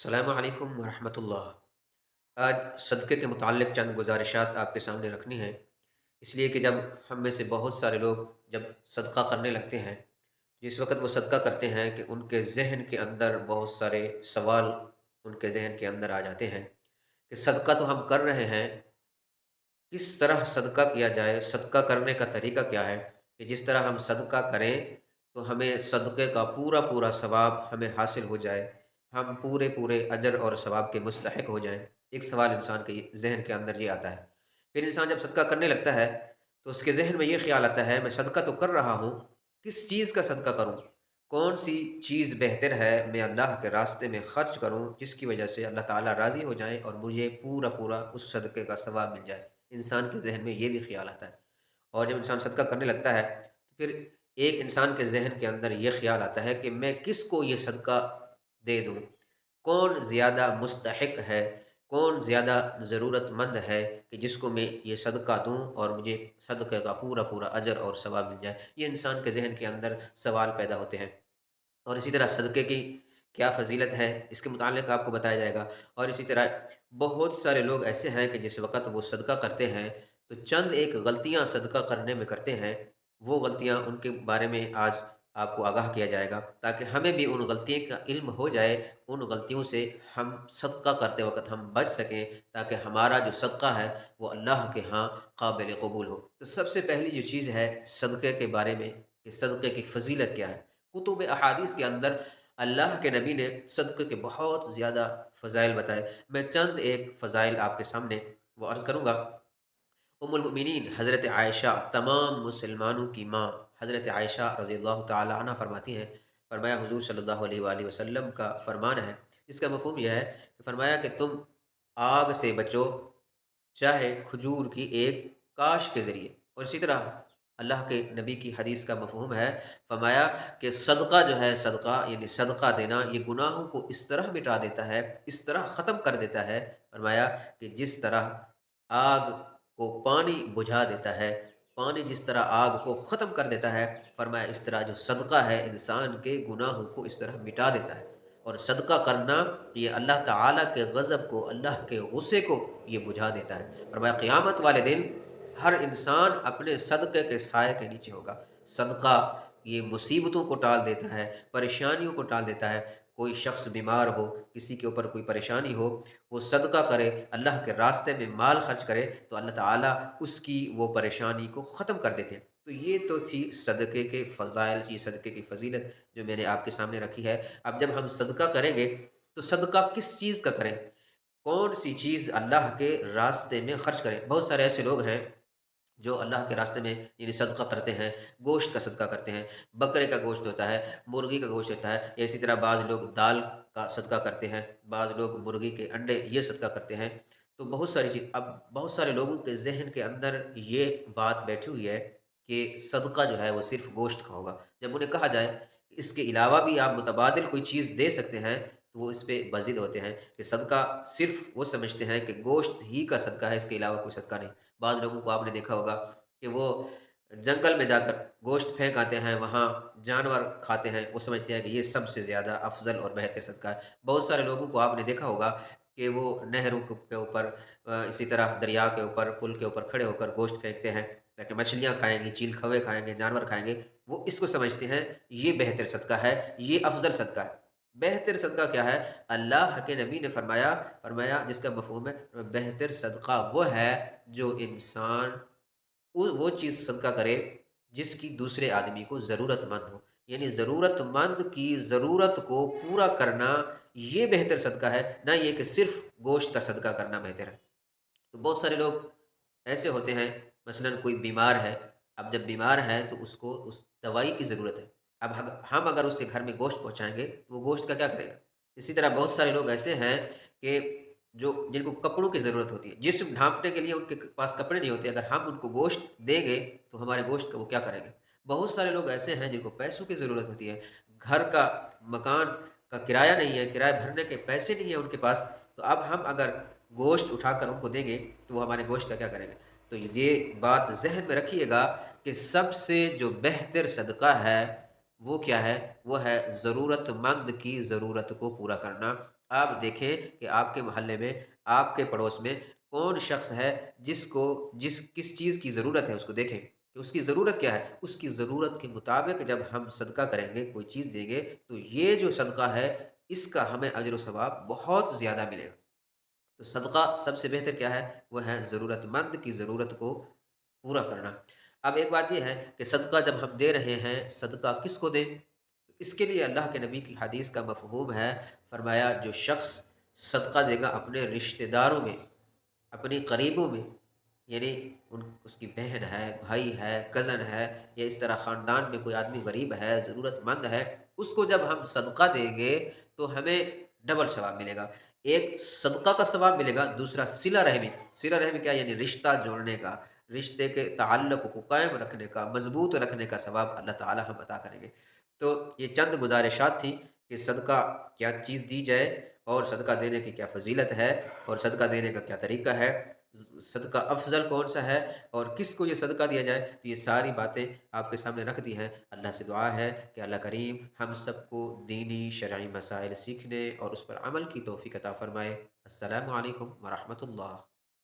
अस्सलामु अलैकुम वरहमतुल्लाह। आज सदक़े के मुताल्लिक़ चंद गुज़ारिशात आपके सामने रखनी है, इसलिए कि जब हम में से बहुत सारे लोग जब सदका करने लगते हैं, जिस वक़्त वो सदका करते हैं कि उनके ज़हन के अंदर बहुत सारे सवाल उनके ज़हन के अंदर आ जाते हैं कि सदका तो हम कर रहे हैं, किस तरह सदका किया जाए? सदका करने का तरीका क्या है? कि जिस तरह हम सदका करें, तो हमें सदक़े का पूरा-पूरा सवाब हमें हासिल हो जाए। हम पूरे-पूरे अजर और सवाब के मुस्तहिक हो जाएँ। एक सवाल इंसान के ज़हन के अंदर ये आता है। फिर इंसान जब सदका करने लगता है, तो उसके ज़हन में ये ख़्याल आता है, मैं सदका तो कर रहा हूँ, किस चीज़ का सदका करूँ? कौन-सी चीज़ बेहतर है, मैं अल्लाह के रास्ते में ख़र्च करूँ, जिसकी वजह से अल्लाह ताला राज़ी हो जाएँ और मुझे पूरा-पूरा उस सदक़े का सवाब मिल जाए। इंसान के ज़हन में ये भी ख़्याल आता है। और जब इंसान सदका करने लगता है, तो फिर एक इंसान के ज़हन के अंदर ये ख़्याल आता है कि मैं किसको ये सदका दे दूँ? कौन ज़्यादा मुस्तहिक है? कौन ज़्यादा ज़रूरतमंद है कि जिसको मैं ये सदका दूँ और मुझे सदक़े का पूरा-पूरा अजर और सवाब मिल जाए? ये इंसान के ज़हन के अंदर सवाल पैदा होते हैं। और इसी तरह सदक़े की क्या फ़ज़ीलत है, इसके मुतालिक आपको बताया जाएगा। और इसी तरह बहुत सारे लोग ऐसे हैं कि जिस वक़्त वो सदका करते हैं, तो चंद एक गलतियाँ सदका करने में करते हैं, वो गलतियाँ उनके बारे में आज आपको आगाह किया जाएगा, ताकि हमें भी उन गलतियों का इल्म हो जाए, उन गलतियों से हम सदका करते वक़्त हम बच सकें, ताकि हमारा जो सदका है, वो अल्लाह के यहाँ काबिल कबूल हो। तो सबसे पहली जो चीज़ है सदक़े के बारे में, कि सदक़े की फ़ज़ीलत क्या है? कुतुब अहादीस के अंदर अल्लाह के नबी ने सदक़े के बहुत ज़्यादा फ़ज़ाइल बताए। मैं चंद एक फ़ज़ाइल आपके सामने वो अर्ज़ करूँगा। उम्मुल मोमिनीन हज़रत आयशा, तमाम मुसलमानों की माँ हज़रत आयशा रज़ियल्लाहु ताला अन्हा फरमाती हैं, फरमाया हुज़ूर सल्लल्लाहु अलैहि वसल्लम का फ़रमान है, इसका मफ़हूम यह है कि फरमाया कि तुम आग से बचो, चाहे खजूर की एक काश के ज़रिए। और इसी तरह अल्लाह के नबी की हदीस का मफ़हूम है, फरमाया कि सदका जो है, सदका यानी सदका देना, ये गुनाहों को इस तरह मिटा देता है, इस तरह ख़त्म कर देता है, फरमाया कि जिस तरह आग को पानी बुझा देता है, पानी जिस तरह आग को ख़त्म कर देता है, फरमाया इस तरह जो सदका है इंसान के गुनाहों को इस तरह मिटा देता है। और सदका करना ये अल्लाह ताला के गज़ब को, अल्लाह के गुस्से को ये बुझा देता है। फरमाया क़यामत वाले दिन हर इंसान अपने सदक़े के साए के नीचे होगा। सदका ये मुसीबतों को टाल देता है, परेशानियों को टाल देता है। कोई शख़्स बीमार हो, किसी के ऊपर कोई परेशानी हो, वो सदका करे, अल्लाह के रास्ते में माल खर्च करे, तो अल्लाह ताला उसकी वो परेशानी को ख़त्म कर देते हैं। तो ये तो थी सदक़े के फ़ज़ाइल, ये सदक़े की फ़ज़ीलत जो मैंने आपके सामने रखी है। अब जब हम सदका करेंगे, तो सदका किस चीज़ का करें? कौन-सी चीज़ अल्लाह के रास्ते में खर्च करें? बहुत सारे ऐसे लोग हैं जो अल्लाह के रास्ते में यानी सदका करते हैं, गोश्त का सदका करते हैं, बकरे का गोश्त होता है, मुर्गी का गोश्त होता है, या इसी तरह बाज़ लोग दाल का सदका करते हैं, बाज़ लोग मुर्गी के अंडे ये सदका करते हैं। तो बहुत सारी चीज़, अब बहुत सारे लोगों के ज़हन के अंदर ये बात बैठी हुई है कि सदका जो है वो सिर्फ़ गोश्त का होगा। जब उन्हें कहा जाए इसके अलावा भी आप मुतबादिल कोई चीज़ दे सकते हैं, तो वो इस पे बज़िद होते हैं कि सदका सिर्फ़ वो समझते हैं कि गोश्त ही का सदका है, इसके अलावा कोई सदका नहीं। बाद लोगों को आपने देखा होगा कि वो जंगल में जाकर गोश्त फेंक आते हैं, वहाँ जानवर खाते हैं, वो समझते हैं कि ये सबसे ज़्यादा अफ़ज़ल और बेहतर सदका है। बहुत सारे लोगों को आपने देखा होगा कि वो नहरों के ऊपर, इसी तरह दरिया के ऊपर, पुल के ऊपर खड़े होकर गोश्त फेंकते हैं, ताकि मछलियाँ खाएँगी, चील कौवे खाएँगे, जानवर खाएँगे। वो इसको समझते हैं ये बेहतर सदका है, ये अफ़ज़ल सदका है। बेहतर सदका क्या है? अल्लाह के नबी ने फरमाया फरमाया जिसका मफ़हूम है, बेहतर सदका वो है जो इंसान वो चीज़ सदका करे जिसकी दूसरे आदमी को ज़रूरतमंद हो। यानी ज़रूरतमंद की ज़रूरत को पूरा करना, ये बेहतर सदका है, ना ये कि सिर्फ़ गोश्त का सदका करना बेहतर है। तो बहुत सारे लोग ऐसे होते हैं, मसलन कोई बीमार है, अब जब बीमार है तो उसको उस दवाई की ज़रूरत है। अब हम अगर उसके घर में गोश्त पहुँचाएँगे, तो वो गोश्त का क्या करेगा? इसी तरह बहुत सारे लोग ऐसे हैं कि जो जिनको कपड़ों की ज़रूरत होती है, जिस्म ढाँपने के लिए उनके पास कपड़े नहीं होते, अगर हम उनको गोश्त देंगे, तो हमारे गोश्त का वो क्या करेंगे? बहुत सारे लोग ऐसे हैं जिनको पैसों की ज़रूरत होती है, घर का, मकान का किराया नहीं है, किराया भरने के पैसे नहीं है उनके पास, तो अब हम अगर गोश्त उठाकर उनको देंगे, तो वो हमारे गोश्त का क्या करेंगे? तो ये बात ज़हन में रखिएगा कि सबसे जो बेहतर सदका है, वो क्या है? वो है ज़रूरतमंद की ज़रूरत को पूरा करना। आप देखें कि आपके मोहल्ले में, आपके पड़ोस में कौन शख्स है जिसको जिस किस चीज़ की ज़रूरत है उसको देखें कि उसकी ज़रूरत क्या है। उसकी ज़रूरत के मुताबिक जब हम सदका करेंगे, कोई चीज़ देंगे, तो ये जो सदका है इसका हमें अजर व सवाब बहुत ज़्यादा मिलेगा। तो सदका सबसे बेहतर क्या है? वो है ज़रूरतमंद की ज़रूरत को पूरा करना। अब एक बात ये है कि सदका जब हम दे रहे हैं, सदका किसको दें? इसके लिए अल्लाह के नबी की हदीस का मफ़हूम है, फरमाया जो शख्स सदका देगा अपने रिश्तेदारों में, अपने करीबों में, यानी उन उसकी बहन है, भाई है, कज़न है, या इस तरह ख़ानदान में कोई आदमी गरीब है, ज़रूरतमंद है, उसको जब हम सदका देंगे तो हमें डबल सवाब मिलेगा। एक सदका का सवाब मिलेगा, दूसरा सिला रहमी क्या, यानी रिश्ता जोड़ने का, रिश्ते के ताल्लुक को कायम रखने का, मज़बूत रखने का सवाब अल्लाह ताला हम अता करेंगे। तो ये चंद गुज़ारिशात थी कि सदका क्या चीज़ दी जाए और सदका देने की क्या फ़ज़ीलत है और सदका देने का क्या तरीका है, सदका अफ़ज़ल कौन-सा है और किसको ये सदका दिया जाए, तो ये सारी बातें आपके सामने रख दी हैं। अल्लाह से दुआ है कि अल्लाह करीम हम सबको दीनी शरई मसाइल सीखने और उस पर अमल की तौफ़ीक अता फ़रमाए। अस्सलामु अलैकुम व रहमतुल्लाह।